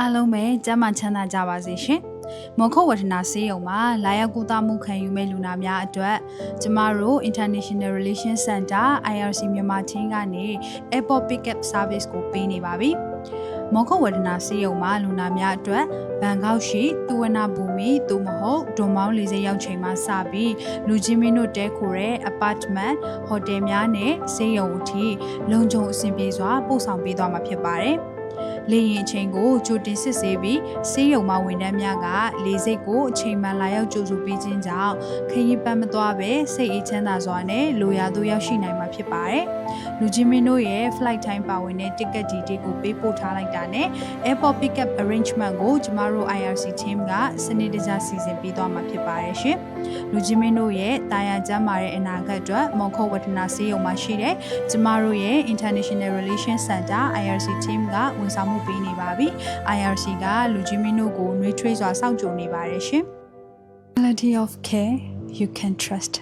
အားလုံးပဲကျန်းမာချမ်းသာကြပါစေရှင်။မော်ခုတ်ဝထနာဆေးရုံမှာလာရောက်ကုသမှုခံယူမဲ့လူနာများအတွက်ကျမတို့ International Relations Center IRC မြန်မာချင်းကနေ Airport Pickup Service ကိုပေးနေပါပြီ။မော်ခုတ်ဝထနာဆေးရုံမှာလူနာများအတွက်ဘန်ကောက်ရှိတူဝနာဘူမီသို့မဟုတ်ဒွန်မောင်း40ရောက်ချိန်မှာစပြီးလူချင်းမင်းတို့တဲခိုတဲ့ apartment ဟိုတယ်များနဲ့ဆေးရုံအထိလုံခြုံအဆင်ပြေစွာပို့ဆောင်ပေးသွားမှာဖြစ်ပါတယ်။လေရင်အချိန်ကိုကြိုတင်စစ်ဆေးပြီးဆေးရုံမှာဝန်ထမ်းများကလေဆိပ်ကိုအချိန်မှန်လာရောက်ကြိုဆိုပေးခြင်းကြောင့်ခရီးပန်းမသွားပဲစိတ်အေးချမ်းသာစွာနဲ့လိုရာသို့ရောက်ရှိနိုင်မှာဖြစ်ပါတယ်။လူချင်းမင်းတို့ရဲ့ flight time ပါဝင်တဲ့ ticket detail ကိုပေးပို့ထားလိုက်တာနဲ့ airport pickup arrangement ကိုကျမတို့ IRC team ကစနစ်တကျစီစဉ်ပေးသွားမှာဖြစ်ပါတယ်ရှင်။လူချင်းမင်းတို့ရဲ့တာယာကျမ်းမာတဲ့အနာဂတ်အတွက်မော်ခုတ်ဝထနာဆေးရုံမှာရှိတဲ့ကျမတို့ရဲ့ International Relations Center IRC team ကဝန်ဆောင်မှုပေးနေပါပြီ။ IRC ကလူချင်းမင်းတို့ကိုနှွေးထွေးစွာစောင့်ကြိုနေပါတယ်ရှင်။ Quality of care you can trust